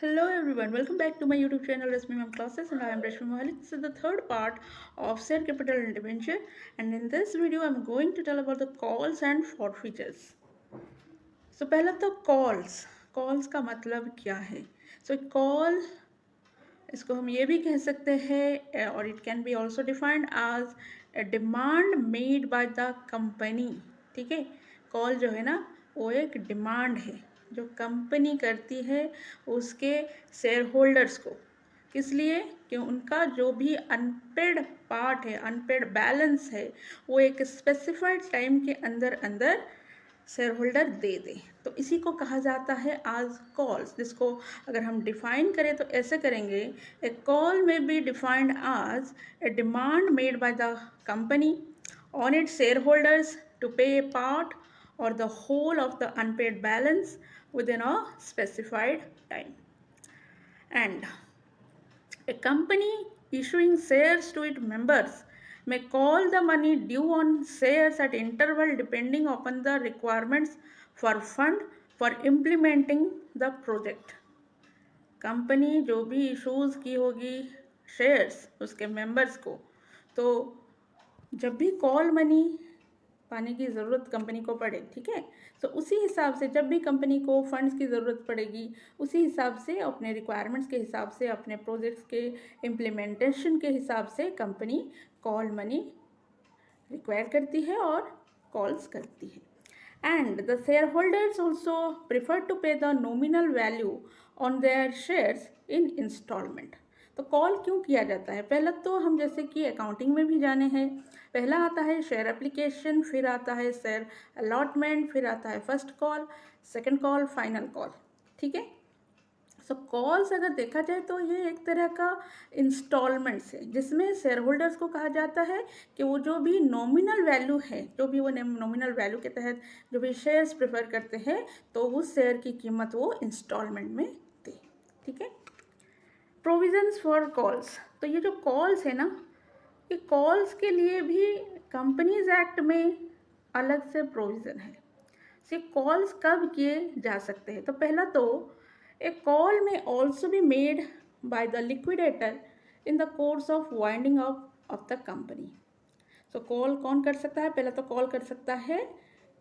Hello everyone, welcome back to my YouTube channel Rashmi Ma'am Classes, and I am Rashmi Mahalik. This is the third part of share capital and debenture, and in this video I am going to tell about the calls and forfeitures. So पहला तो calls का मतलब क्या है? So call इसको हम ये भी कह सकते हैं और it can be also defined as a demand made by the company. ठीक है, कॉल जो है ना वो एक डिमांड है जो कंपनी करती है उसके शेयर होल्डर्स को. किस लिए? कि उनका जो भी अनपेड पार्ट है, अनपेड बैलेंस है, वो एक स्पेसिफाइड टाइम के अंदर अंदर शेयर होल्डर दे दे. तो इसी को कहा जाता है आज कॉल्स, जिसको अगर हम डिफाइन करें तो ऐसे करेंगे: a call may be defined as a demand made by the company on its share holders to pay a part or the whole of the unpaid balance within a specified time. And a company issuing shares to its members may call the money due on shares at interval depending upon the requirements for fund for implementing the project. Company जो भी issues की होगी shares उसके members को, तो जब भी call money पाने की ज़रूरत कंपनी को पड़े, ठीक है, तो उसी हिसाब से जब भी कंपनी को फंड्स की ज़रूरत पड़ेगी उसी हिसाब से अपने रिक्वायरमेंट्स के हिसाब से अपने प्रोजेक्ट्स के इम्प्लीमेंटेशन के हिसाब से कंपनी कॉल मनी रिक्वायर करती है और कॉल्स करती है. And the shareholders also prefer to pay the nominal value on their shares in installment. तो कॉल क्यों किया जाता है? पहला तो हम जैसे कि अकाउंटिंग में भी जाने हैं, पहला आता है शेयर एप्लीकेशन, फिर आता है शेयर अलॉटमेंट, फिर आता है first call, second call, final call. ठीक है, सो कॉल्स अगर देखा जाए तो ये एक तरह का इंस्टॉलमेंट्स है जिसमें शेयर होल्डर्स को कहा जाता है कि वो जो भी नॉमिनल वैल्यू है, जो भी वो नॉमिनल वैल्यू के तहत जो भी शेयर्स प्रेफर करते हैं, तो उस शेयर की कीमत वो इंस्टॉलमेंट में दे. ठीक है, प्रोविजंस फॉर कॉल्स. तो ये जो कॉल्स है ना, ये कॉल्स के लिए भी कंपनीज एक्ट में अलग से प्रोविज़न है. से कॉल्स कब किए जा सकते हैं? तो पहला तो ए कॉल में also be made by the liquidator in the course of winding up of the company. So call कौन कर सकता है? पहला तो कॉल कर सकता है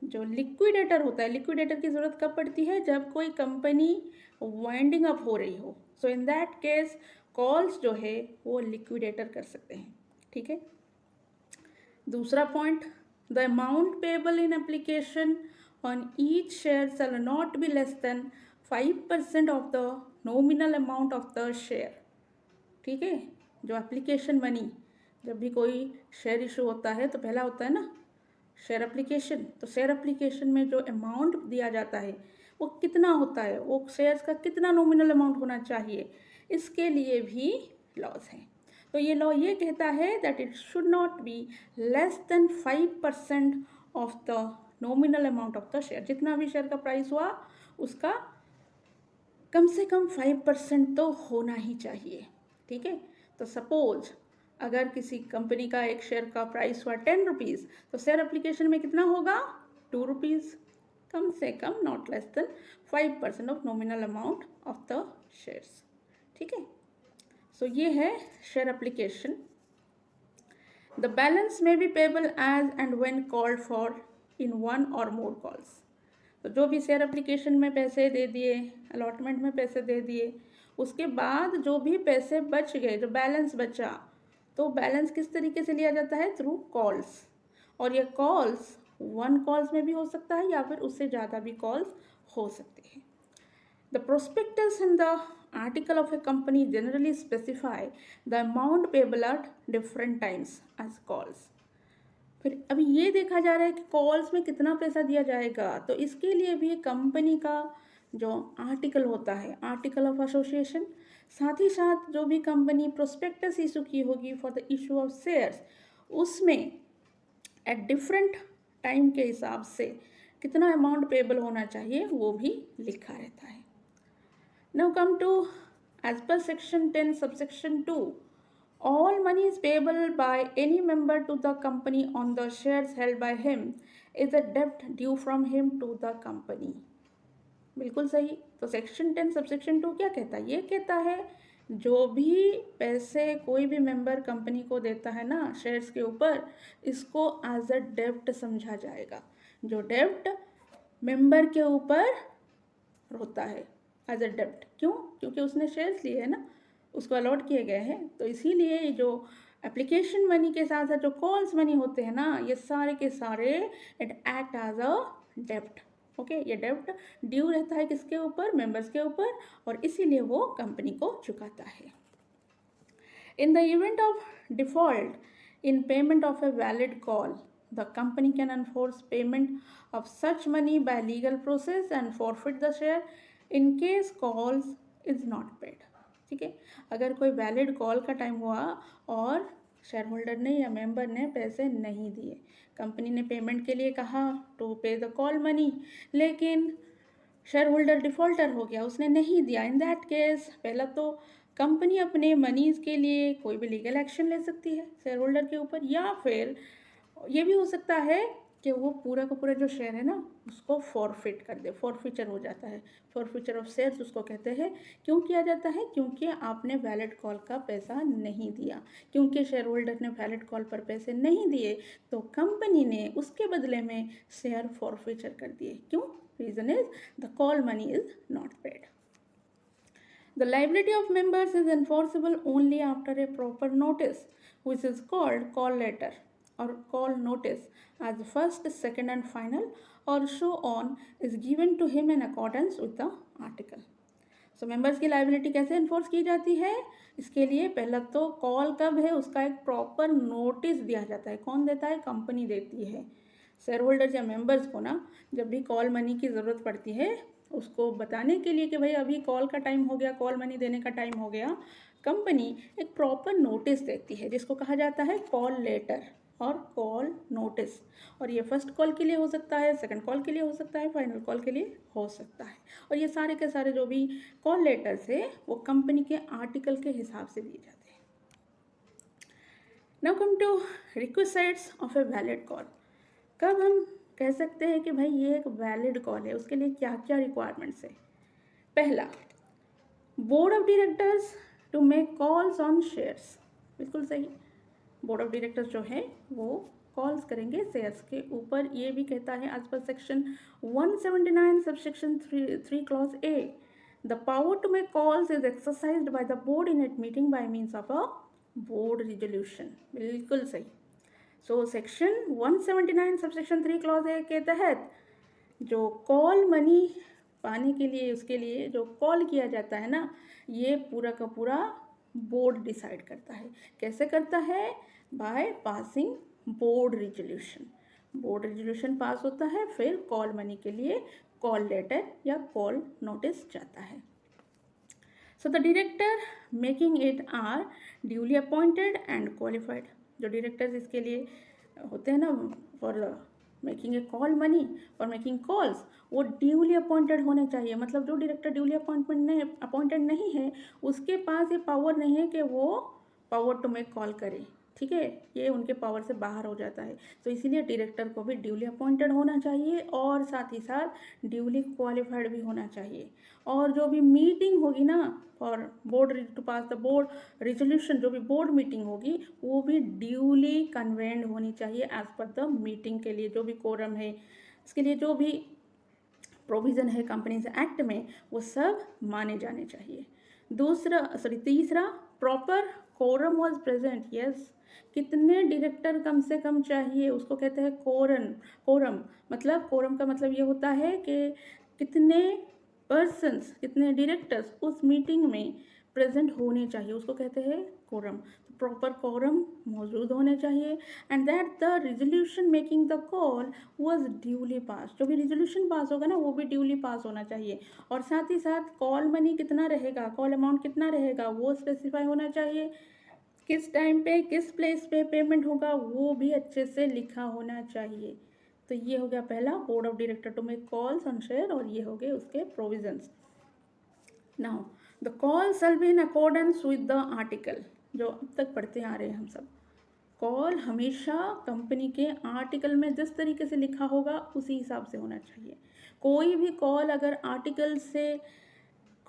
जो लिक्विडेटर होता है. लिक्विडेटर की ज़रूरत कब पड़ती है? जब कोई कंपनी वाइंडिंग अप हो रही हो. सो इन दैट केस कॉल्स जो है वो लिक्विडेटर कर सकते हैं. ठीक है, दूसरा point, the amount payable in application on each share shall not be less than 5% of the nominal amount of the share. ठीक है, जो एप्लीकेशन मनी, जब भी कोई शेयर इशू होता है तो पहला होता है ना शेयर एप्लीकेशन. तो शेयर एप्लीकेशन में जो अमाउंट दिया जाता है वो कितना होता है, वो शेयर्स का कितना नॉमिनल अमाउंट होना चाहिए, इसके लिए भी लॉज है. तो ये लॉ ये कहता है that it should not be less than 5% of the nominal amount of the share. जितना भी शेयर का प्राइस हुआ उसका कम से कम 5% तो होना ही चाहिए. ठीक है, तो सपोज अगर किसी कंपनी का एक शेयर का प्राइस हुआ 10 रुपीज़, तो शेयर एप्लीकेशन में कितना होगा? 2 रुपीज़. कम से कम not less than 5% of nominal amount of the shares. ठीक है, सो ये है share application. The balance may be payable as and when called for in one or more calls. तो जो भी शेयर एप्लीकेशन में पैसे दे दिए, अलॉटमेंट में पैसे दे दिए, उसके बाद जो भी पैसे बच गए, जो बैलेंस बचा, तो बैलेंस किस तरीके से लिया जाता है? Through calls. और ये कॉल्स वन कॉल्स में भी हो सकता है या फिर उससे ज़्यादा भी कॉल्स हो सकते हैं. The prospectus in the article of a company generally specify the amount payable at different times as calls. फिर अभी ये देखा जा रहा है कि कॉल्स में कितना पैसा दिया जाएगा, तो इसके लिए भी कंपनी का जो आर्टिकल होता है, आर्टिकल ऑफ एसोसिएशन, साथ ही साथ जो भी कंपनी प्रोस्पेक्टस इशू की होगी for the issue of shares, उसमें एट डिफरेंट टाइम के हिसाब से कितना अमाउंट पेबल होना चाहिए वो भी लिखा रहता है. Now come to as per section 10 subsection 2, all money is payable by any member to the company on the shares held by him is a debt due from him to the company. बिल्कुल सही। तो section 10 subsection 2 क्या कहता है? ये कहता है जो भी पैसे कोई भी मेंबर कंपनी को देता है ना शेयर्स के ऊपर, इसको एज अ डेब्ट समझा जाएगा। जो डेब्ट मेंबर के ऊपर होता है एज अ डेब्ट, क्यों? क्योंकि उसने शेयर्स लिए हैं ना, उसको अलॉट किए गए हैं। तो इसीलिए जो एप्लीकेशन मनी के साथ साथ जो कॉल्स मनी होते हैं ना, ये सारे के सारे इट एक्ट एज अ डेब्ट। ओके, ये डेब्ट ड्यू रहता है किसके ऊपर? मेंबर्स के ऊपर, और इसीलिए वो कंपनी को चुकाता है। In the event of default in payment of a valid call, the company can enforce payment of such money by legal process and forfeit the share in case calls is not paid. ठीक है, अगर कोई valid call का time हुआ और share holder ने या member ने पैसे नहीं दिए, कंपनी ने पेमेंट के लिए कहा to pay the call money, लेकिन शेयर होल्डर डिफॉल्टर हो गया, उसने नहीं दिया। इन दैट केस पहला तो कंपनी अपने मनीज के लिए कोई भी लीगल एक्शन ले सकती है शेयर होल्डर के ऊपर, या फिर ये भी हो सकता है कि वो पूरा का पूरा जो शेयर है ना उसको फॉरफिट कर दे, फॉरफिचर हो जाता है। फॉरफिचर ऑफ शेयर्स उसको कहते हैं। क्यों किया जाता है? क्योंकि आपने वैलिड कॉल का पैसा नहीं दिया, क्योंकि शेयर होल्डर ने वैलिड कॉल पर पैसे नहीं दिए तो कंपनी ने उसके बदले में शेयर फॉरफिचर कर दिए। क्यों? Reason is the call money is not paid. The liability of members is enforceable only after a proper notice, which is called call letter or call notice, as first, second, and final, or so on, is given to him in accordance with the article. So members की liability कैसे enforce की जाती है? इसके लिए पहला तो call कब है उसका एक प्रॉपर नोटिस दिया जाता है। कौन देता है? कंपनी देती है। शेयर होल्डर्स या मेंबर्स को ना जब भी कॉल मनी की ज़रूरत पड़ती है, उसको बताने के लिए कि भाई अभी कॉल का टाइम हो गया, कॉल मनी देने का टाइम हो गया, कंपनी एक प्रॉपर नोटिस देती है जिसको कहा जाता है कॉल लेटर और कॉल नोटिस। और ये फर्स्ट कॉल के लिए हो सकता है, सेकंड कॉल के लिए हो सकता है, फाइनल कॉल के लिए हो सकता है। और ये सारे के सारे जो भी कॉल लेटर्स है वो कंपनी के आर्टिकल के हिसाब से दिए जाते हैं। Now come to requisites of a valid call. कब हम कह सकते हैं कि भाई ये एक वैलिड कॉल है, उसके लिए क्या क्या रिक्वायरमेंट्स है? पहला, board of directors to make calls on shares. बिल्कुल सही, बोर्ड ऑफ डायरेक्टर्स जो है वो कॉल्स करेंगे शेयर्स के ऊपर। ये भी कहता है as per section 179 subsection 3 clause A, the power to make calls is exercised by the board in it meeting by means of a board resolution. बिल्कुल सही। So section 179 subsection 3 clause A के तहत जो कॉल मनी पाने के लिए उसके लिए जो कॉल किया जाता है ना, ये पूरा का पूरा बोर्ड डिसाइड करता है। कैसे करता है? By passing board resolution. Board resolution pass होता है, फिर कॉल मनी के लिए कॉल लेटर या कॉल नोटिस जाता है। So the director making it are duly appointed and qualified. जो डायरेक्टर्स इसके लिए होते हैं ना for making a call money और मेकिंग कॉल्स, वो ड्यूली अपॉइंटेड होने चाहिए। मतलब जो डायरेक्टर ड्यूली अपॉइंटेड नहीं है उसके पास ये पावर नहीं है कि वो पावर टू मेक कॉल करे। ठीक है, ये उनके पावर से बाहर हो जाता है। तो इसीलिए डायरेक्टर को भी ड्यूली अपॉइंटेड होना चाहिए और साथ ही साथ ड्यूली क्वालिफाइड भी होना चाहिए। और जो भी मीटिंग होगी ना for board to pass the board resolution, जो भी बोर्ड मीटिंग होगी वो भी ड्यूली कन्वेंड होनी चाहिए एज पर द मीटिंग के लिए जो भी कोरम है, इसके लिए जो भी प्रोविज़न है कंपनीज एक्ट में वो सब माने जाने चाहिए। तीसरा, proper quorum was present. Yes, कितने डायरेक्टर कम से कम चाहिए उसको कहते हैं कोरम। मतलब कोरम का मतलब ये होता है कि कितने पर्सन्स, कितने डायरेक्टर्स उस मीटिंग में प्रेजेंट होने चाहिए, उसको कहते हैं कोरम। तो प्रॉपर कोरम मौजूद होने चाहिए and that the resolution making the call was duly pass. जो भी रिजोल्यूशन पास होगा ना वो भी ड्यूली पास होना चाहिए। और साथ ही साथ कॉल मनी कितना रहेगा, कॉल अमाउंट कितना रहेगा वो स्पेसिफाई होना चाहिए। किस टाइम पे किस प्लेस पे पेमेंट होगा वो भी अच्छे से लिखा होना चाहिए। तो ये हो गया पहला, board of director to make calls on share, और ये हो गए उसके provisions. Now the call shall be in accordance with the article, जो अब तक पढ़ते आ रहे हैं हम सब। कॉल हमेशा कंपनी के आर्टिकल में जिस तरीके से लिखा होगा उसी हिसाब से होना चाहिए। कोई भी कॉल अगर आर्टिकल से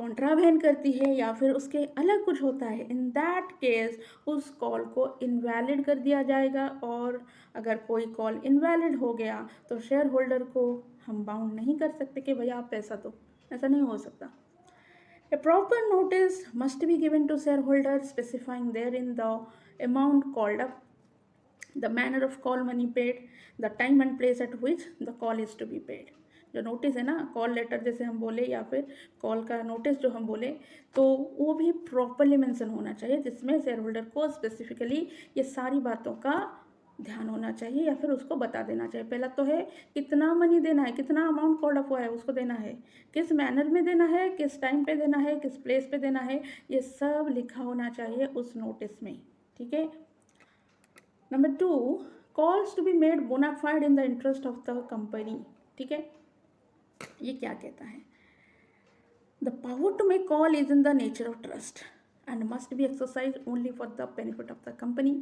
कॉन्ट्रावेन करती है या फिर उसके अलग कुछ होता है, इन दैट केस उस कॉल को इनवैलिड कर दिया जाएगा। और अगर कोई कॉल इनवैलिड हो गया तो शेयर होल्डर को हम बाउंड नहीं कर सकते कि भैया आप पैसा दो, ऐसा नहीं हो सकता। A proper notice must be given to shareholders specifying therein the amount called up, the manner of call money paid, the time and place at which the call is to be paid। जो notice है ना, call letter जैसे हम बोले या फिर call का notice जो हम बोले, तो वो भी प्रॉपरली मेंशन होना चाहिए, जिसमें शेयर होल्डर को स्पेसिफिकली ये सारी बातों का ध्यान होना चाहिए या फिर उसको बता देना चाहिए। पहला तो है कितना मनी देना है, कितना अमाउंट कॉल्ड अप हुआ है उसको देना है, किस मैनर में देना है, किस टाइम पे देना है, किस प्लेस पे देना है, ये सब लिखा होना चाहिए उस नोटिस में। ठीक है। Number 2, calls to be made bona fide in the interest of the company. ठीक है, ये क्या कहता है? The power to make call is in the nature of trust and must be exercised only for the benefit of the company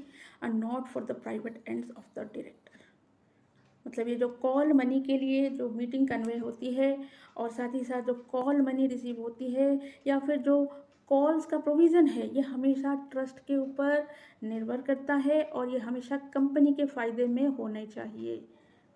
and not for the private ends of the director। मतलब ये जो call money के लिए जो meeting convey होती है और साथ ही साथ जो कॉल मनी रिसीव होती है या फिर जो कॉल्स का प्रोविज़न है, ये हमेशा ट्रस्ट के ऊपर निर्भर करता है और ये हमेशा कंपनी के फ़ायदे में होने चाहिए।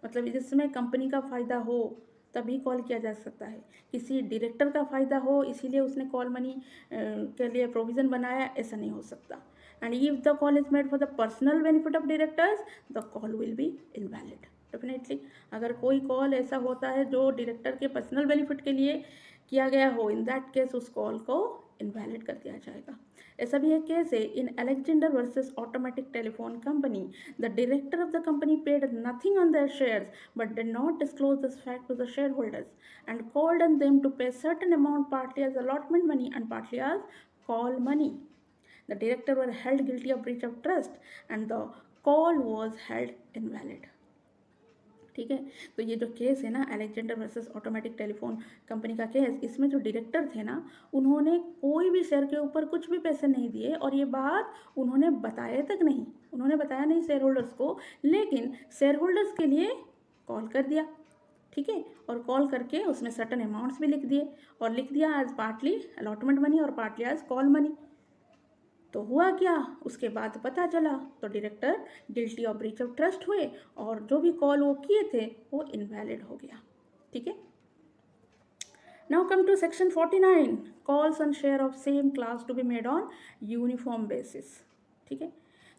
मतलब जिसमें कंपनी का फ़ायदा हो तभी कॉल किया जा सकता है। किसी डायरेक्टर का फ़ायदा हो इसीलिए उसने कॉल मनी के लिए प्रोविज़न बनाया, ऐसा नहीं हो सकता। And if the call is made for the personal benefit of directors the call will be invalid. Definitely अगर कोई कॉल ऐसा होता है जो डायरेक्टर के पर्सनल बेनिफिट के लिए किया गया हो, इन दैट केस उस कॉल को इनवैलिड कर दिया जाएगा। ऐसा भी एक केस है in Alexander versus automatic telephone company. The director of the company paid nothing on their shares but did not disclose this fact to the shareholders and called on them to pay certain amount partly as allotment money and partly as call money. The director were held guilty of breach of trust and the call was held invalid। ठीक है, तो ये जो case है ना Alexander versus automatic telephone company का case, इसमें जो डायरेक्टर थे ना उन्होंने कोई भी शेयर के ऊपर कुछ भी पैसे नहीं दिए और ये बात उन्होंने बताया तक नहीं, उन्होंने बताया नहीं शेयर होल्डर्स को, लेकिन शेयर होल्डर्स के लिए कॉल कर दिया। ठीक है, और कॉल करके उसमें सर्टन अमाउंट्स भी लिख दिए और लिख दिया एज पार्टली अलॉटमेंट मनी और पार्टली एज कॉल मनी। तो हुआ क्या, उसके बाद पता चला तो director guilty of breach of trust हुए और जो भी कॉल वो किए थे वो इनवैलिड हो गया। ठीक है। Now come to section 49, calls on share of same class to be made on uniform basis. ठीक है,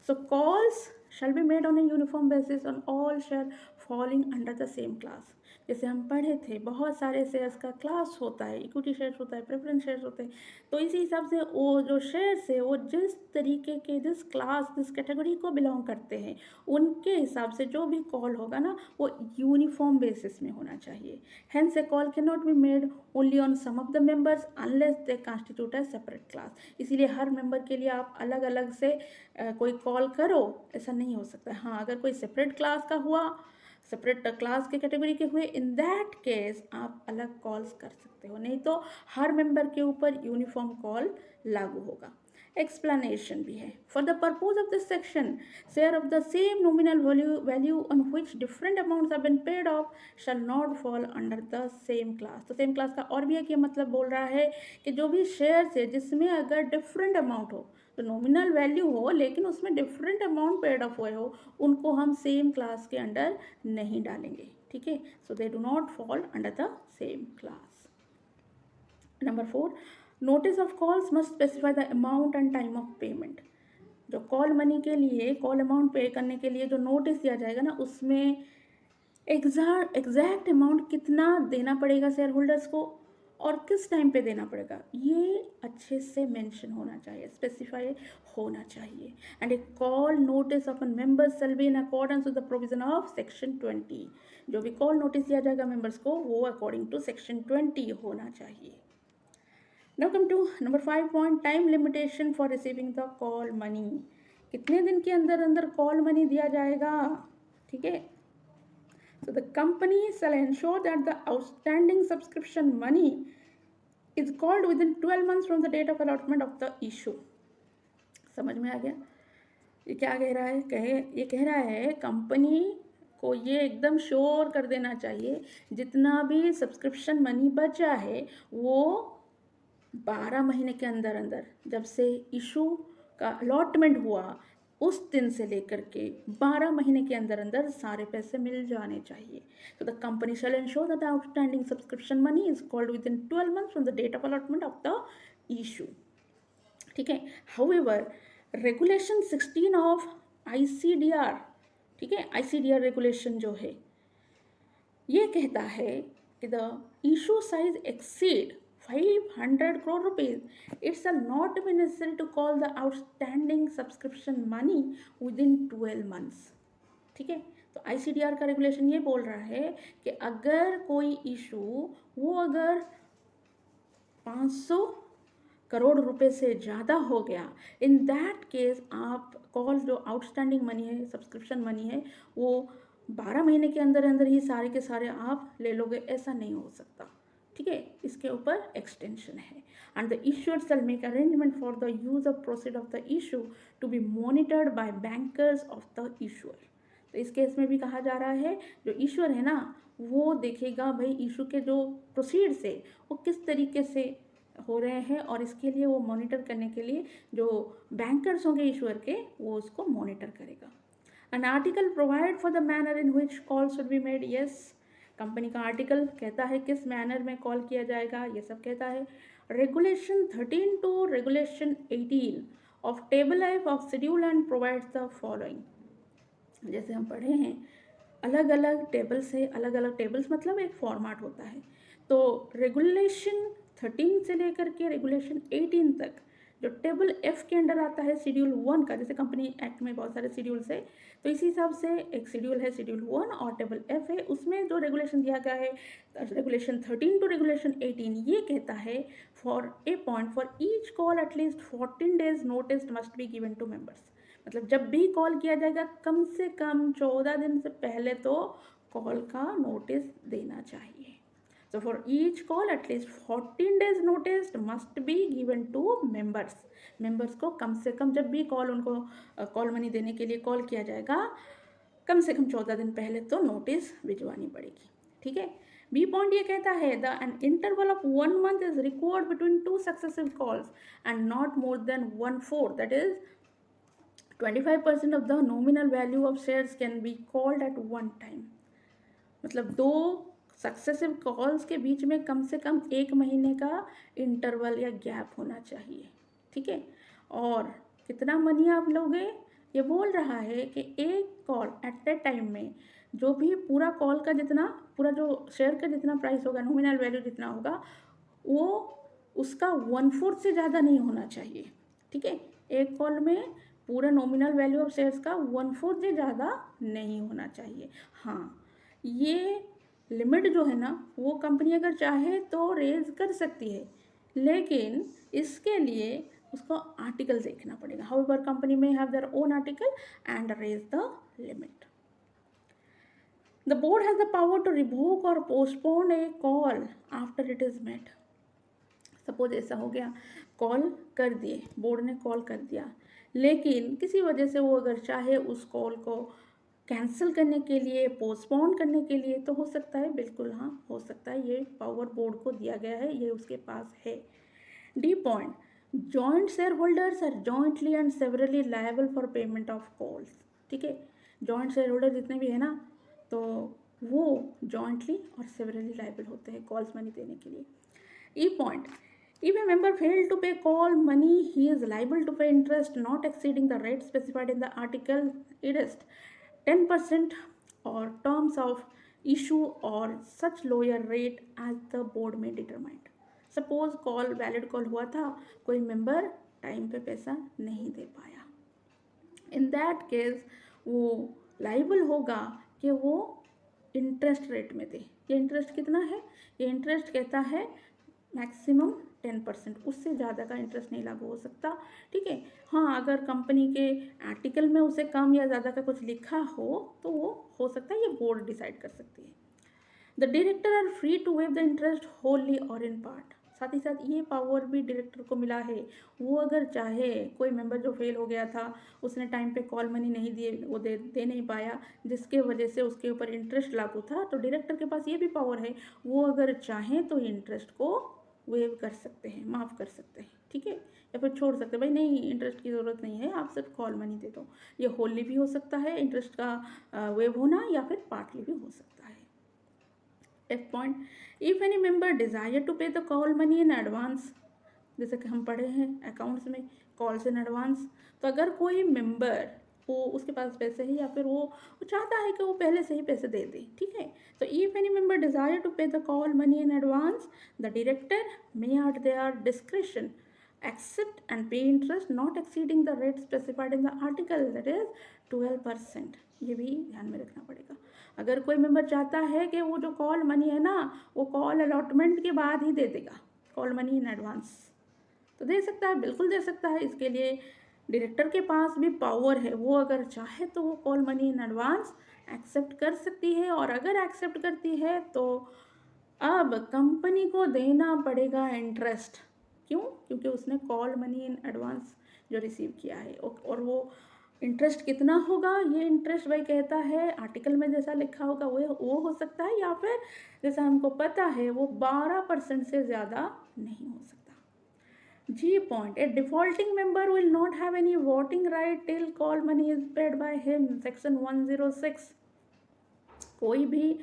so calls shall be made on a uniform basis on all share falling under the same class. जैसे हम पढ़े थे बहुत सारे shares का class होता है, इक्विटी शेयर्स होता है, प्रेफरेंस शेयर्स होते हैं, तो इसी हिसाब से वो जो शेयर्स है वो जिस तरीके के जिस क्लास जिस कैटेगरी को बिलोंग करते हैं उनके हिसाब से जो भी कॉल होगा ना वो यूनिफॉर्म बेसिस में होना चाहिए। Hence a call can not be made only on some of the members unless they constitute a separate class. इसीलिए हर मेंबर के लिए आप अलग अलग से कोई कॉल करो ऐसा नहीं हो सकता। हाँ, अगर कोई सेपरेट क्लास का हुआ, सेपरेट क्लास के कैटेगरी के हुए, इन दैट केस आप अलग कॉल्स कर सकते हो, नहीं तो हर मेंबर के ऊपर यूनिफॉर्म कॉल लागू होगा। एक्सप्लेनेशन भी है, for the purpose of this section share of the same nominal value on which different amounts have been paid of shall not fall under the same class. तो same class का और भी एक ये मतलब बोल रहा है कि जो भी शेयर्स है जिसमें अगर डिफरेंट अमाउंट हो, तो नॉमिनल वैल्यू हो लेकिन उसमें डिफरेंट अमाउंट पेड ऑफ हुए हो, उनको हम सेम क्लास के अंडर नहीं डालेंगे। ठीक है, so they do not fall under the same class. Number 4, notice of calls must specify the amount and time of payment. जो कॉल मनी के लिए कॉल अमाउंट पे करने के लिए जो नोटिस दिया जाएगा ना उसमें एग्जैक्ट अमाउंट कितना देना पड़ेगा शेयर होल्डर्स को और किस टाइम पे देना पड़ेगा ये अच्छे से मेंशन होना चाहिए, स्पेसिफाई होना चाहिए। And A call notice of members shell be in accordance with the provision of section 20। जो भी कॉल नोटिस दिया जाएगा मेंबर्स को वो अकॉर्डिंग टू सेक्शन 20 होना चाहिए। Now come to number 5 point, time limitation for receiving the call money. कितने दिन के अंदर अंदर कॉल मनी दिया जाएगा? ठीक है, so the company shall ensure that the outstanding subscription money is called within 12 months from the date of allotment of the issue। समझ में आ गया? ये क्या कह रहा है, ये कह रहा है कंपनी को ये एकदम श्योर कर देना चाहिए जितना भी सब्सक्रिप्शन मनी बचा है वो 12 महीने के अंदर अंदर, जब से इशू का अलॉटमेंट हुआ उस दिन से लेकर के 12 महीने के अंदर अंदर सारे पैसे मिल जाने चाहिए. तो the company shall ensure that the outstanding subscription money is called within 12 months from the date of allotment of the issue. ठीक है. हाउएवर रेगुलेशन 16 ऑफ ICDR, ठीक है, ICDR रेगुलेशन जो है ये कहता है कि the issue size exceed 500 crore rupees, it's not be necessary to call the outstanding subscription money within 12 months. ठीक है. तो ICDR का रेगुलेशन ये बोल रहा है कि अगर कोई इशू वो अगर 500 करोड़ रुपए से ज़्यादा हो गया, इन दैट केस आप कॉल जो आउटस्टैंडिंग मनी है, सब्सक्रिप्शन मनी है, वो 12 महीने के अंदर अंदर ही सारे के सारे आप ले लोगे, ऐसा नहीं हो सकता. ठीक है. इसके ऊपर एक्सटेंशन है. And the issuer shall make arrangement for the use of proceed of the issue to be monitored by bankers of the issuer. तो इस केस में भी कहा जा रहा है जो इशूअर है ना वो देखेगा भाई इशू के जो प्रोसीड्स है वो किस तरीके से हो रहे हैं, और इसके लिए वो मॉनिटर करने के लिए जो बैंकर्स होंगे इशूअर के वो उसको मॉनिटर करेगा. An article provide for the manner in which call should be made. Yes, company का आर्टिकल कहता है किस मैनर में कॉल किया जाएगा, ये सब कहता है. Regulation 13 to regulation 18 of table life of schedule and provides the following. जैसे हम पढ़े हैं अलग अलग टेबल्स है, अलग अलग टेबल्स मतलब एक फॉर्मेट होता है. तो रेगुलेशन 13 से लेकर के रेगुलेशन 18 तक जो टेबल F के अंडर आता है शेड्यूल 1 का, जैसे कंपनी एक्ट में बहुत सारे शेड्यूल्स है तो इसी हिसाब से एक शेड्यूल है शेड्यूल 1 और टेबल F है, उसमें जो रेगुलेशन दिया गया है रेगुलेशन 13 टू रेगुलेशन 18 ये कहता है for a point for each call at least 14 days notice must be given to members. मतलब जब भी कॉल किया जाएगा कम से कम 14 दिन से पहले तो कॉल का नोटिस देना चाहिए. So for each call at least 14 days notice must be given to members. members को कम से कम जब भी कॉल उनको कॉल मनी देने के लिए कॉल किया जाएगा कम से कम 14 दिन पहले तो नोटिस भिजवानी पड़ेगी. ठीक है. बी पॉइंट ये कहता है the an interval of 1 month is required between 2 successive calls and not more than 1/4, that is 25% of the nominal value of shares can be called at one time. मतलब दो successive calls के बीच में कम से कम 1 महीने का इंटरवल या gap होना चाहिए. ठीक है. और कितना मनी आप लोगे ये बोल रहा है कि एक कॉल एट ए टाइम में जो भी पूरा कॉल का जितना पूरा जो शेयर का जितना प्राइस होगा नॉमिनल वैल्यू जितना होगा वो उसका 1/4 से ज़्यादा नहीं होना चाहिए. ठीक है. एक कॉल में पूरा नॉमिनल वैल्यू ऑफ शेयर्स का 1/4 से ज़्यादा नहीं होना चाहिए. हाँ, ये लिमिट जो है ना वो कंपनी अगर चाहे तो रेज कर सकती है, लेकिन इसके लिए उसको आर्टिकल देखना पड़ेगा. However company may have their own article and raise the limit. The board has the power to revoke or postpone a call after it is made. Suppose ऐसा हो गया कॉल कर दिए, बोर्ड ने कॉल कर दिया, लेकिन किसी वजह से वो अगर चाहे उस कॉल को कैंसिल करने के लिए पोस्टपोन करने के लिए तो हो सकता है, बिल्कुल हाँ हो सकता है. ये पावर बोर्ड को दिया गया है, ये उसके पास है. D point joint share holders are jointly and severally liable for payment of calls. ठीक है. जॉइंट शेयर होल्डर जितने भी है ना तो वो जॉइंटली और सेवरली लायबल होते हैं कॉल्स मनी देने के लिए. ई point if a member failed to pay call money he is liable to pay interest not exceeding the rate specified in the article. It is 10% or terms of issue or such lower rate as the board may determine. Suppose call valid call हुआ था, कोई member time पे पैसा नहीं दे पाया, इन that case वो liable होगा कि वो इंटरेस्ट रेट में दे. ये इंटरेस्ट कितना है, ये इंटरेस्ट कहता है मैक्सिमम 10%, उससे ज़्यादा का इंटरेस्ट नहीं लागू हो सकता. ठीक है. हाँ, अगर कंपनी के आर्टिकल में उसे कम या ज़्यादा का कुछ लिखा हो तो वो हो सकता है, ये बोर्ड डिसाइड कर सकती है. The director are free to waive the interest wholly or in part. साथ ही साथ ये पावर भी डायरेक्टर को मिला है। वो अगर चाहे, कोई मेंबर जो फेल हो गया था, उसने टाइम पे कॉल मनी नहीं दिए, वो दे नहीं पाया, जिसके वजह से उसके ऊपर इंटरेस्ट लागू था, तो डायरेक्टर के पास ये भी पावर है, वो अगर चाहें तो इंटरेस्ट को वेव कर सकते हैं, माफ़ कर सकते हैं, ठीक है, या फिर छोड़ सकते हैं, भाई नहीं इंटरेस्ट की ज़रूरत नहीं है, आप सिर्फ कॉल मनी दे दो। ये होली भी हो सकता है इंटरेस्ट का वेव होना, या फिर पार्टली भी हो सकता है। F point, if any member desire to pay the call money in advance, जैसे कि हम पढ़े हैं अकाउंट्स में कॉल्स इन एडवांस, तो अगर कोई मेंबर, वो उसके पास पैसे हैं या फिर वो चाहता है कि वो पहले से ही पैसे दे दे, ठीक है, तो if any member desire to pay the call money in advance, the director may at their discretion accept and pay interest not exceeding the rate specified in the article, that is 12%। ये भी ध्यान में रखना पड़ेगा। अगर कोई member चाहता है कि वो जो कॉल मनी है ना, वो कॉल अलॉटमेंट के बाद ही दे देगा, कॉल मनी इन एडवांस, तो दे सकता है, बिल्कुल दे सकता है। इसके लिए डायरेक्टर के पास भी पावर है, वो अगर चाहे तो वो call money in advance accept कर सकती है, और अगर एक्सेप्ट करती है तो अब कंपनी को देना पड़ेगा इंटरेस्ट। क्यों? क्योंकि उसने कॉल मनी इन एडवांस जो रिसीव किया है, और वो इंटरेस्ट कितना होगा, ये इंटरेस्ट भाई कहता है आर्टिकल में जैसा लिखा होगा वो हो सकता है, या फिर जैसा हमको पता है वो 12% से ज़्यादा नहीं हो सकता। G point, a defaulting member will not have any voting right till call money is paid by him, section 106। कोई भी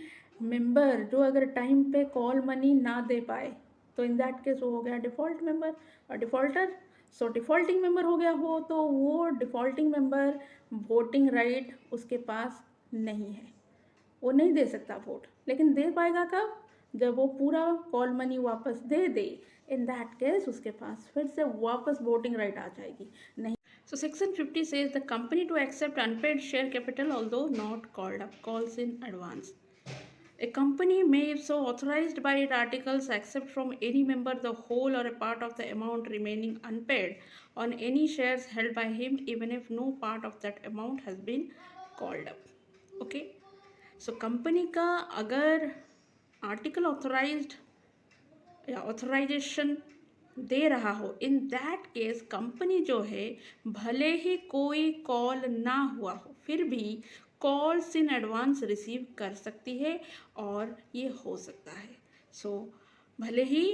मेंबर जो अगर टाइम पे कॉल मनी ना दे पाए, तो इन दैट केस वो हो गया डिफ़ॉल्ट मेंबर और डिफ़ॉल्टर। सो डिफ़ॉल्टिंग मेंबर हो गया हो तो वो डिफ़ॉल्टिंग मेंबर वोटिंग राइट उसके पास नहीं है, वो नहीं दे सकता वोट, लेकिन दे पाएगा कब? जब वो पूरा कॉल मनी वापस दे दे, इन दैट केस उसके पास फिर से वापस वोटिंग राइट आ जाएगी। नहीं, so section 50 says the company to accept unpaid share capital although not called up, calls in advance। A company may, if so authorized by its articles, accept from any member the whole or a part of the amount remaining unpaid on any shares held by him, even if no part of that amount has been called up। Okay, so company का अगर article authorised या authorisation दे रहा हो, in that case company जो है, भले ही कोई call ना हुआ हो, फिर भी कॉल्स इन एडवांस रिसीव कर सकती है, और ये हो सकता है। सो भले ही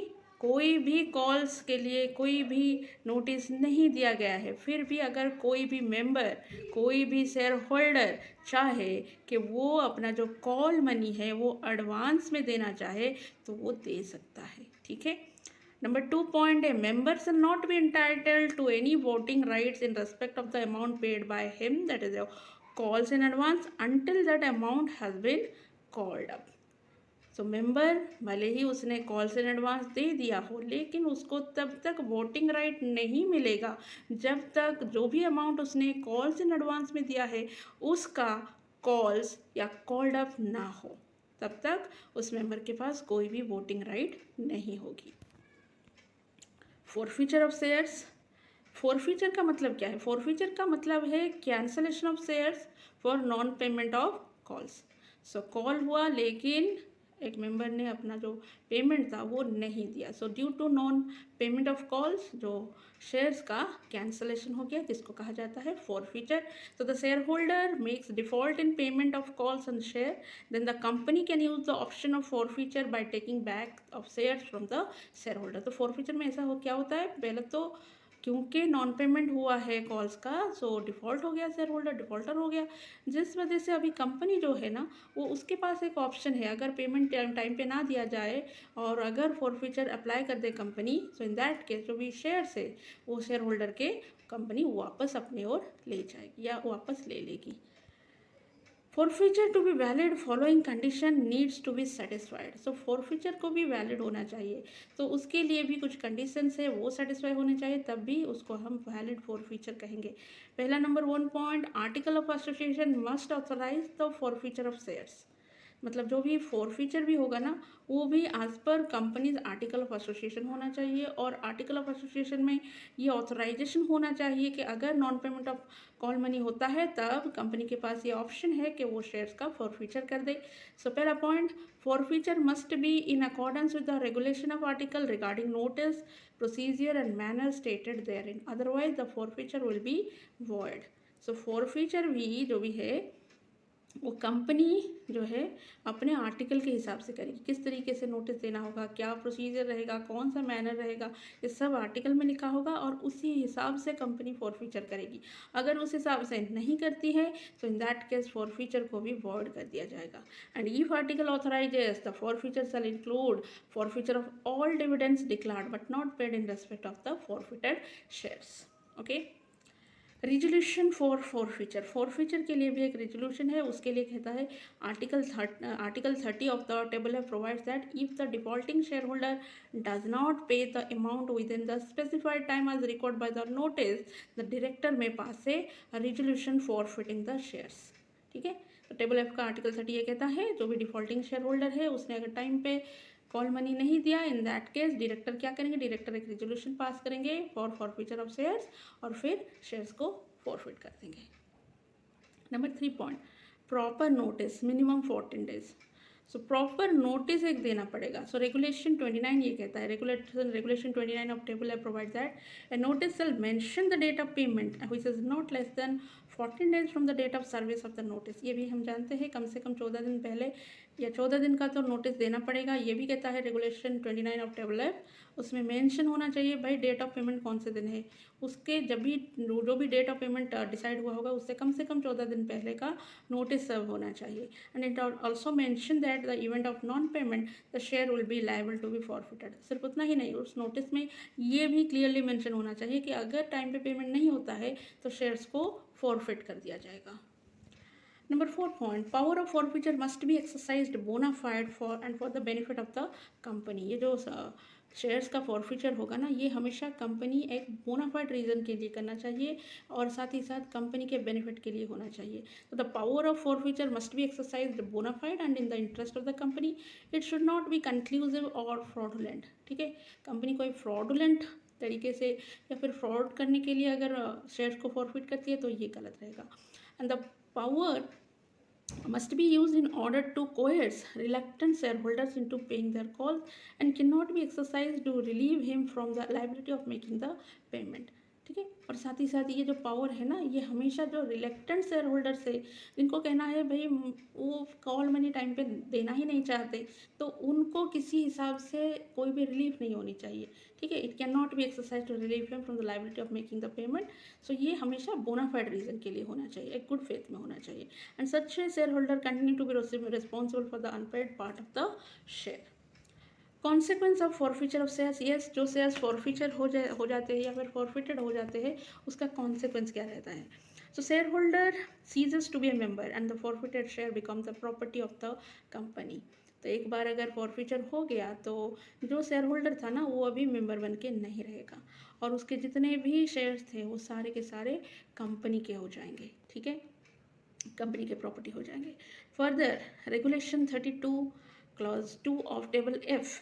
कोई भी कॉल्स के लिए कोई भी नोटिस नहीं दिया गया है, फिर भी अगर कोई भी मेंबर, कोई भी शेयर होल्डर चाहे कि वो अपना जो कॉल मनी है वो एडवांस में देना चाहे, तो वो दे सकता है, ठीक है। Number 2 point, a member shall not be entitled to any voting rights in respect of the amount paid by him, that is calls in advance, until that amount has been called up। So member भले ही उसने calls in advance दे दिया हो, लेकिन उसको तब तक voting right नहीं मिलेगा जब तक जो भी अमाउंट उसने कॉल्स इन एडवांस में दिया है उसका कॉल्स या कॉल्ड अप ना हो, तब तक उस मेंबर के पास कोई भी वोटिंग राइट नहीं होगी। फोरफीचर ऑफ शेयर्स, फोरफीचर का मतलब क्या है? फोरफीचर का मतलब है cancellation of shares for non payment of calls. So call हुआ लेकिन एक मेंबर ने अपना जो पेमेंट था वो नहीं दिया, so due to non payment of calls जो शेयर्स का कैंसलेशन हो गया, जिसको कहा जाता है फोरफीचर। तो the share holder makes default in payment of calls and share, then the company can use the option of forfeiture by taking back of shares from the share holder. तो forfeiture में ऐसा हो क्या होता है, पहले तो क्योंकि नॉन पेमेंट हुआ है कॉल्स का, सो डिफ़ॉल्ट हो गया, शेयर होल्डर डिफ़ॉल्टर हो गया, जिस वजह से अभी कंपनी जो है ना, वो उसके पास एक ऑप्शन है, अगर पेमेंट टाइम पे ना दिया जाए और अगर फोरफीचर अप्लाई कर दे company, so in that case जो भी शेयर्स है वो शेयर होल्डर के कंपनी वापस अपने ओर ले जाएगी या वापस ले लेगी। Forfeiture to be valid following condition needs to be satisfied. So forfeiture को भी वैलिड होना चाहिए, तो उसके लिए भी कुछ कंडीशंस है, वो सेटिस्फाई होने चाहिए, तब भी उसको हम वैलिड फोरफीचर कहेंगे। पहला number 1 point, article of association must authorise the forfeiture of shares. मतलब जो भी फॉरफीचर भी होगा ना, वो भी as per companies article of association होना चाहिए, और आर्टिकल ऑफ एसोसिएशन में ये ऑथराइजेशन होना चाहिए कि अगर non payment of call money होता है तब कंपनी के पास ये ऑप्शन है कि वो शेयर्स का फॉरफीचर कर दे। सो पहला point, forfeiture must be in accordance with the regulation of article regarding notice procedure and manner stated therein, otherwise the forfeiture will be void. So forfeiture भी जो भी है वो कंपनी जो है अपने आर्टिकल के हिसाब से करेगी, किस तरीके से नोटिस देना होगा, क्या प्रोसीजर रहेगा, कौन सा मैनर रहेगा, ये सब आर्टिकल में लिखा होगा और उसी हिसाब से कंपनी फॉरफीचर करेगी। अगर उस हिसाब से नहीं करती है तो इन दैट केस फॉरफीचर को भी वॉइड कर दिया जाएगा। And if article authorises the forfeiture shall include forfeiture of all dividends declared but not paid in respect of the forfeited shares. Okay, resolution for forfeiture के लिए भी एक resolution है, उसके लिए कहता है आर्टिकल 30 ऑफ द टेबल है provides that if the defaulting shareholder does not pay the amount within the specified time as record by the notice, the director may pass a resolution for fitting the shares. ठीक है, तो table F का article 30 ये कहता है जो भी defaulting share holder है उसने अगर टाइम पे कॉल मनी नहीं दिया, इन दैट केस डायरेक्टर क्या करेंगे, डायरेक्टर एक रेजोल्यूशन पास करेंगे फॉर फॉरफीचर ऑफ शेयर्स और फिर शेयर्स को फॉरफिट कर देंगे। Number 3 point, proper notice minimum 14 days. So proper notice एक देना पड़ेगा। सो रेगुलेशन 29 ये कहता है, रेगुलेशन 29 ऑफ टेबल है provide that a notice shall mention the date of payment which is not less than 14 days from the date of service of the notice. ये भी हम जानते हैं कम से कम 14 दिन पहले या 14 दिन का तो नोटिस देना पड़ेगा। ये भी कहता है रेगुलेशन 29 ऑफ टेबल है, उसमें मेंशन होना चाहिए भाई डेट ऑफ पेमेंट कौन से दिन है, उसके जब भी जो भी डेट ऑफ पेमेंट डिसाइड हुआ होगा उससे कम से कम 14 दिन पहले का नोटिस सर्व होना चाहिए। And it also mention that the event of non payment the share will be liable to be forfeited. सिर्फ उतना ही नहीं, उस नोटिस में ये भी क्लियरली मेंशन होना चाहिए कि अगर टाइम पे पेमेंट नहीं होता है तो शेयर्स को फॉरफिट कर दिया जाएगा। Number 4 point, power of forfeiture must be exercised bona fide for and for the benefit of the company. ये जो शेयर्स का फॉरफीचर होगा ना, ये हमेशा कंपनी एक बोनाफाइड रीज़न के लिए करना चाहिए और साथ ही साथ कंपनी के बेनिफिट के लिए होना चाहिए। तो the power of forfeiture must be exercised bona fide and in the interest of the company. It should not be conclusive or fraudulent. ठीक है, कंपनी कोई फ्रॉडुलेंट तरीके से या फिर फ्रॉड करने के लिए अगर शेयर्स को फॉरफिट करती है तो ये गलत रहेगा। And the power must be used in order to coerce reluctant shareholders into paying their calls and cannot be exercised to relieve him from the liability of making the payment। ठीक है, और साथ ही साथ ये जो पावर है ना, ये हमेशा जो रिलेक्टेंट शेयर होल्डर्स है जिनको कहना है भाई वो कॉल मनी टाइम पे देना ही नहीं चाहते, तो उनको किसी हिसाब से कोई भी रिलीफ नहीं होनी चाहिए। ठीक है, it can not be exercise to relieve him from the liability of making the payment. So ये हमेशा बोनाफाइड रीजन के लिए होना चाहिए, एक गुड फेथ में होना चाहिए। And such share holder continue to be responsible for the unpaid part of the share. Consequence of forfeiture of shares, yes, जो शेयर्स फॉरफीचर हो जाते हैं या फिर फॉरफिटेड हो जाते हैं उसका कॉन्सिक्वेंस क्या रहता है। So share holder ceases to be a member and the forfeited share become the property of the company. तो एक बार अगर फॉरफीचर हो गया तो जो शेयर होल्डर था ना वो अभी मेंबर बन के नहीं रहेगा और उसके जितने भी शेयर्स थे वो सारे के सारे कंपनी के हो जाएंगे। ठीक है, कंपनी के प्रॉपर्टी हो जाएंगे। Further regulation 32 clause 2 of table F,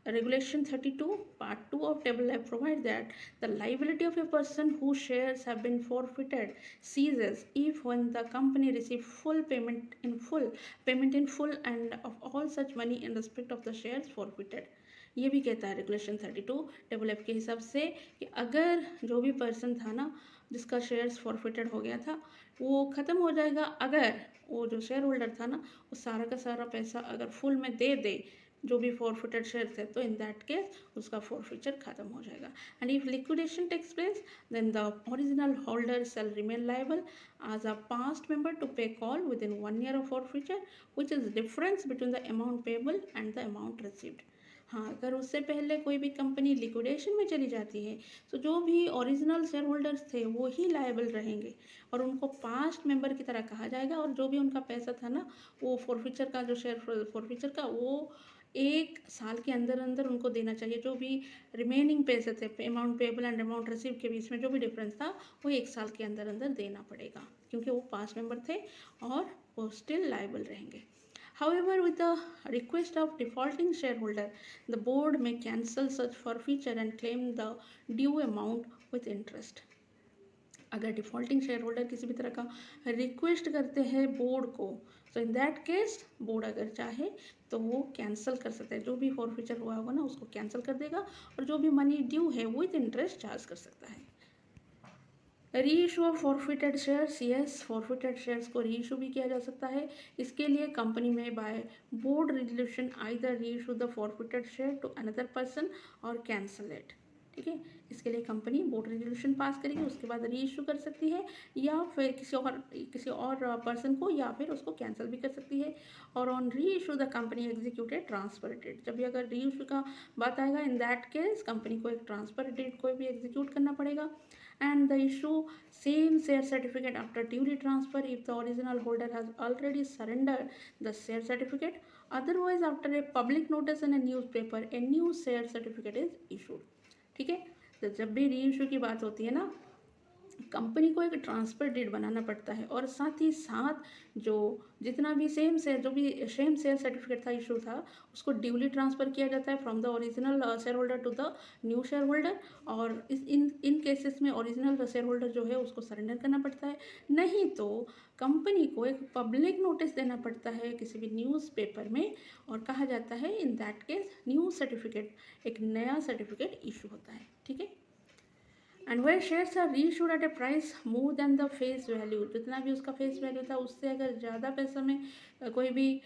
Regulation 32 Part 2 of Table F provide that the liability of a person whose shares have been forfeited ceases if when the company receive payment in full and of all such money in respect of the shares forfeited। ये भी कहता है regulation 32 table F के हिसाब से कि अगर जो भी पर्सन था ना जिसका शेयर्स फॉरफिटेड हो गया था वो ख़त्म हो जाएगा अगर वो जो शेयर होल्डर था ना वो सारा का सारा पैसा अगर फुल में दे दे जो भी फॉरफिटेड शेयर थे, तो इन दैट केस उसका फॉरफिचर खत्म हो जाएगा। And if liquidation takes place then the original holder shall remain liable as a past member to pay call within 1 year of forfeiture which is difference between the amount payable and the amount received। हाँ, अगर उससे पहले कोई भी company liquidation में चली जाती है तो जो भी ओरिजिनल शेयर होल्डर्स थे वो ही लायबल रहेंगे और उनको पास्ट मेंबर की तरह कहा जाएगा और जो भी उनका पैसा था ना वो फॉरफिचर का जो शेयर फॉरफिचर का वो 1 साल के अंदर अंदर उनको देना चाहिए। जो भी रिमेनिंग पैसे थे amount payable and amount receive के बीच में जो भी डिफरेंस था वो 1 साल के अंदर अंदर देना पड़ेगा क्योंकि वो पास्ट मेंबर थे और वो स्टिल लायबल रहेंगे। However, with the request of defaulting shareholder, the board may cancel such forfeiture and claim the due amount with interest. अगर डिफॉल्टिंग शेयर होल्डर किसी भी तरह का रिक्वेस्ट करते हैं बोर्ड को, तो इन दैट केस बोर्ड अगर चाहे तो वो कैंसिल कर सकता है, जो भी फॉरफीचर हुआ होगा ना उसको कैंसिल कर देगा और जो भी मनी ड्यू है विथ इंटरेस्ट चार्ज कर सकता है. Reissue of forfeited shares, yes forfeited shares को रीइशू भी किया जा सकता है. इसके लिए कंपनी में by board resolution either reissue the forfeited share to another person or cancel it. ठीक है, इसके लिए कंपनी बोर्ड रेजोल्यूशन पास करेगी, उसके बाद रीइशू कर सकती है या फिर किसी और पर्सन को, या फिर उसको कैंसिल भी कर सकती है. और on reissue the company executed transfer date, जब भी अगर रीइशू का बात आएगा इन दैट केस कंपनी को एक ट्रांसफर डेट को भी एग्जीक्यूट करना पड़ेगा. And the issue same share certificate after duly transfer if the original holder has already surrendered the share certificate. Otherwise, after a public notice in a newspaper, a new share certificate is issued. ठीक है, तो जब भी री issue की बात होती है ना, कंपनी को एक ट्रांसफर डेट बनाना पड़ता है और साथ ही साथ जो जितना भी सेम शेयर सर्टिफिकेट था इशू था उसको ड्यूली ट्रांसफ़र किया जाता है from the original share holder to the new share holder. और इन केसेस में ओरिजिनल शेयर होल्डर जो है उसको सरेंडर करना पड़ता है, नहीं तो कंपनी को एक पब्लिक नोटिस देना पड़ता है किसी भी न्यूज़पेपर में और कहा जाता है in that case new certificate, एक नया सर्टिफिकेट इशू होता है. ठीक है, and where shares are reissued at a price more than the face value, जितना भी उसका फेस वैल्यू था उससे अगर ज़्यादा पैसा में कोई भी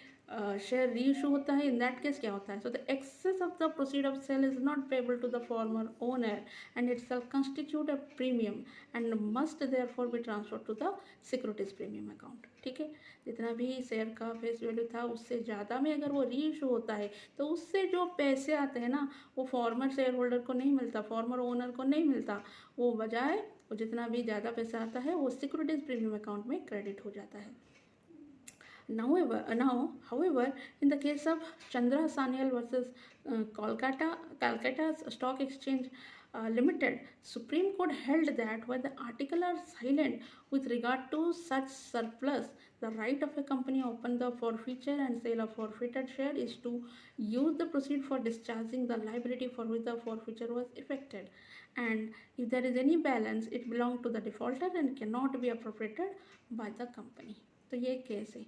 शेयर रीइशू होता है, इन दैट केस क्या होता है, so the excess of the proceed of sale is not payable to the former owner and it shall constitute a premium and must therefore be transfer to the securities premium account. ठीक है, जितना भी share का face value था उससे ज़्यादा में अगर वो रीइशू होता है तो उससे जो पैसे आते हैं ना वो फॉर्मर शेयर होल्डर को नहीं मिलता, फॉर्मर ओनर को नहीं मिलता, वो बजाय वो जितना भी ज़्यादा पैसा आता है वो सिक्योरिटीज प्रीमियम अकाउंट में क्रेडिट हो जाता है. Now, however, in the case of Chandra Sanyal versus Calcutta Stock Exchange Limited, Supreme Court held that when the article are silent with regard to such surplus, the right of a company open the forfeiture and sale of forfeited share is to use the proceed for discharging the liability for which the forfeiture was effected. And if there is any balance, it belongs to the defaulter and cannot be appropriated by the company. तो ये case है,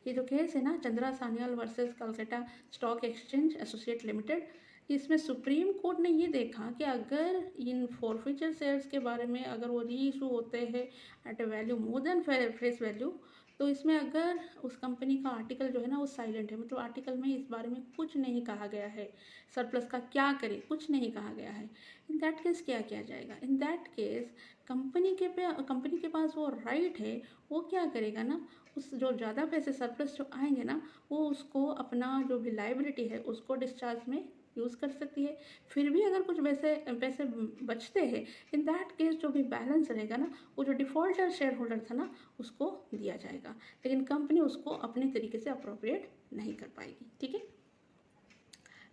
ये जो case है ना Chandra Sanyal versus Calcutta stock exchange associate limited, इसमें supreme court ने ये देखा कि अगर इन फॉरफीचर शेयर्स के बारे में अगर वो री इशू होते हैं at a value more than face value, तो इसमें अगर उस कंपनी का आर्टिकल जो है ना वो साइलेंट है, मतलब आर्टिकल में इस बारे में कुछ नहीं कहा गया है, सरप्लस का क्या करे कुछ नहीं कहा गया है, इन दैट केस क्या किया जाएगा, इन दैट केस कंपनी के पास वो राइट है, वो क्या करेगा ना, उस जो ज़्यादा पैसे सरप्लस जो आएंगे ना वो उसको अपना जो भी लाइबिलिटी है उसको डिस्चार्ज में यूज़ कर सकती है. फिर भी अगर कुछ पैसे बचते हैं, इन दैट केस जो भी बैलेंस रहेगा ना वो जो डिफ़ॉल्टर शेयर होल्डर था ना उसको दिया जाएगा, लेकिन कंपनी उसको अपने तरीके से अप्रोप्रिएट नहीं कर पाएगी. ठीक है,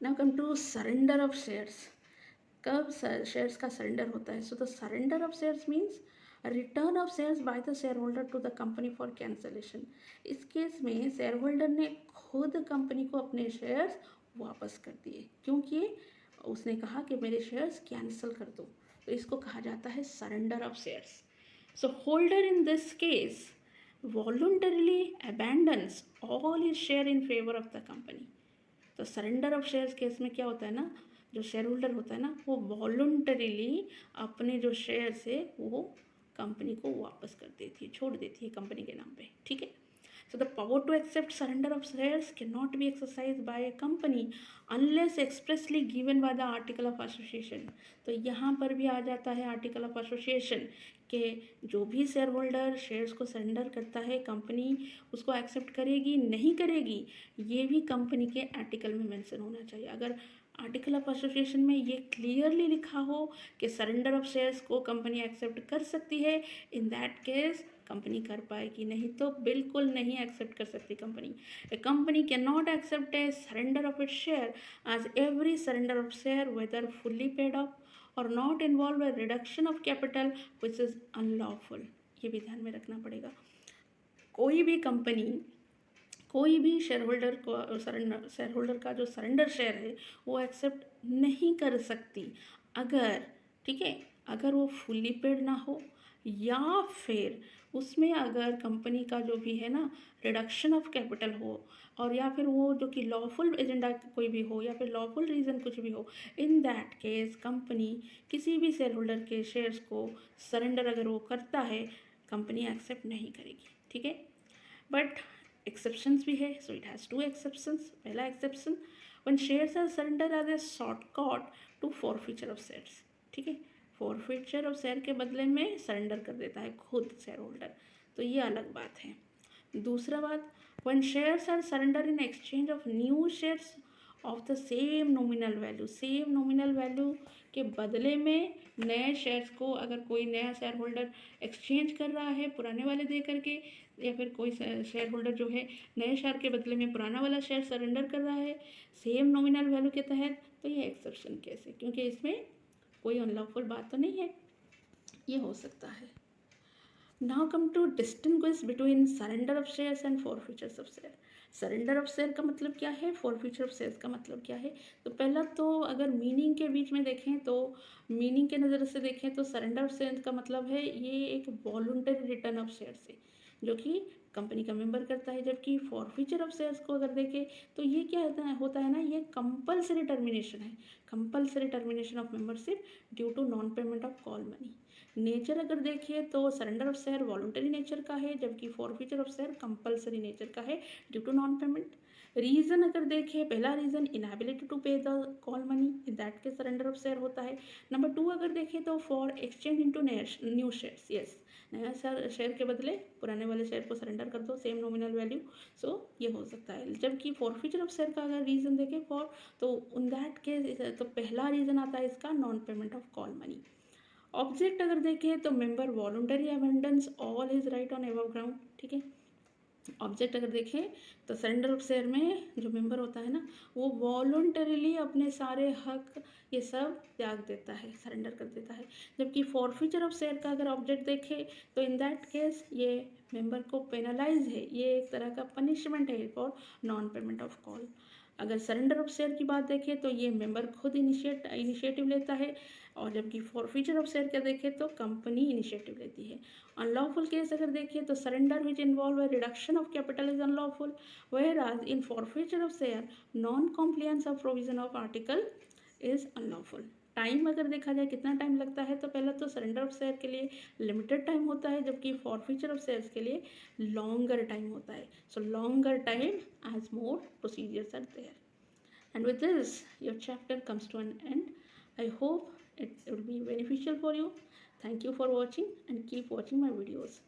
now come to surrender of shares. कब शेयर्स का सरेंडर होता है, so the surrender of shares means return of shares by the share holder to the company for cancellation. इस केस में शेयर होल्डर ने खुद कंपनी को अपने शेयर्स वापस कर दिए क्योंकि उसने कहा कि मेरे शेयर्स कैंसिल कर दो, तो इसको कहा जाता है surrender of shares. So holder in this case voluntarily abandons all his share in favour of the company. तो सरेंडर ऑफ शेयर्स केस में क्या होता है ना, जो शेयर होल्डर होता है ना वो वॉलंटरीली अपने जो शेयर्स है वो कंपनी को वापस कर देती है, छोड़ देती है कंपनी के नाम पे. ठीक है, so the power to accept surrender of shares can not be exercise by a company unless expressly given by the article of association. तो यहाँ पर भी आ जाता है आर्टिकल ऑफ एसोसिएशन के जो भी शेयर होल्डर शेयर्स को सरेंडर करता है कंपनी उसको एक्सेप्ट करेगी नहीं करेगी ये भी कंपनी के आर्टिकल में मेंशन होना चाहिए. अगर आर्टिकल ऑफ एसोसिएशन में ये क्लियरली लिखा हो कि सरेंडर ऑफ शेयर्स को कंपनी एक्सेप्ट कर सकती है, इन दैट केस कंपनी कर पाएगी, नहीं तो बिल्कुल नहीं एक्सेप्ट कर सकती company. A company can not accept a surrender of its share as every surrender of share whether fully paid off or not involve a reduction of capital which is unlawful. ये भी ध्यान में रखना पड़ेगा. कोई भी कंपनी कोई भी शेयर होल्डर को शेयर होल्डर का जो सरेंडर शेयर है वो एक्सेप्ट नहीं कर सकती अगर, ठीक है, अगर वो फुल्ली पेड ना हो, या फिर उसमें अगर कंपनी का जो भी है ना रिडक्शन ऑफ कैपिटल हो, और या फिर वो जो कि लॉफुल एजेंडा कोई भी हो, या फिर लॉफुल रीज़न कुछ भी हो, इन दैट केस कंपनी किसी भी शेयर होल्डर के शेयर्स को सरेंडर अगर वो करता है, कंपनी एक्सेप्ट नहीं करेगी, ठीक है। बट एक्सेप्शंस भी है, so it has two exceptions. पहला exception, one shares are surrender as a shortcut to forfeiture of shares, ठीक है, फॉरफीचर ऑफ शेयर के बदले में सरेंडर कर देता है खुद शेयर होल्डर, तो ये अलग बात है। दूसरा बात, when shares are surrender in exchange of new shares of the same nominal value, same nominal value के बदले में नए शेयर्स को अगर कोई नया शेयर होल्डर एक्सचेंज कर रहा है पुराने वाले दे करके, या फिर कोई शेयर होल्डर जो है नए शेयर के बदले में पुराना वाला शेयर सरेंडर कर रहा है सेम नॉमिनल वैल्यू के तहत, तो ये एक्सेप्शन केस है, क्योंकि इसमें कोई अनलॉफुल बात तो नहीं है, ये हो सकता है। Now come to distinguish between surrender of shares and forfeitures of share. Surrender of share का मतलब क्या है, फॉरफीचर ऑफ शेयर्स का मतलब क्या है। तो पहला तो अगर मीनिंग के बीच में देखें, तो मीनिंग के नज़र से देखें तो सरेंडर ऑफ शेयर्स का मतलब है ये एक वॉलंटरी रिटर्न ऑफ शेयर्स है जो कि कंपनी का मेंबर करता है, जबकि फॉरफीचर ऑफ शेयर्स को अगर देखें तो ये क्या होता है ना, ये कंपलसरी टर्मिनेशन है, compulsory termination of membership due to non payment of call money. Nature अगर देखिए तो surrender of share voluntary nature का है, जबकि forfeiture of share compulsory nature का है due to non payment. Reason अगर देखिए, पहला reason inability to pay the call money, in that के सरेंडर ऑफ शेयर होता है। नंबर 2 अगर देखें तो for exchange into new shares, yes, नया शेयर के बदले पुराने वाले शेयर को सरेंडर कर दो सेम नॉमिनल वैल्यू, सो ये हो सकता है। जबकि फॉरफीचर ऑफ शेयर का अगर रीज़न देखें फॉर, तो इन दैट केस तो पहला रीज़न आता है इसका non payment of call money. Object अगर देखें तो member voluntary abundance all his right on above ground, ठीक है। ऑब्जेक्ट अगर देखें तो सरेंडर ऑफ शेयर में जो मेंबर होता है ना, वो वॉलंटरीली अपने सारे हक ये सब त्याग देता है, सरेंडर कर देता है। जबकि फॉरफीचर ऑफ शेयर का अगर ऑब्जेक्ट देखें तो इन दैट केस ये मेंबर को पेनलाइज है, ये एक तरह का पनिशमेंट है for non payment of call. अगर सरेंडर ऑफ शेयर की बात देखें तो ये मेंबर खुद इनिशिएटिव लेता है, और जबकि फॉरफीचर ऑफ शेयर का देखें तो कंपनी इनिशिएटिव लेती है। अनलॉफुल केस अगर देखें तो surrender which involve reduction of capital is unlawful, whereas in forfeiture of share non compliance of provision of article is unlawful. Time अगर देखा जाए कितना टाइम लगता है, तो पहला तो सरेंडर ऑफ शेयर के लिए लिमिटेड टाइम होता है, जबकि फॉरफीचर ऑफ शेयर्स के लिए लॉन्गर टाइम होता है। So longer time as more procedures are there. And with this, your chapter comes to an end. I hope it will be beneficial for you. Thank you for watching and keep watching my videos.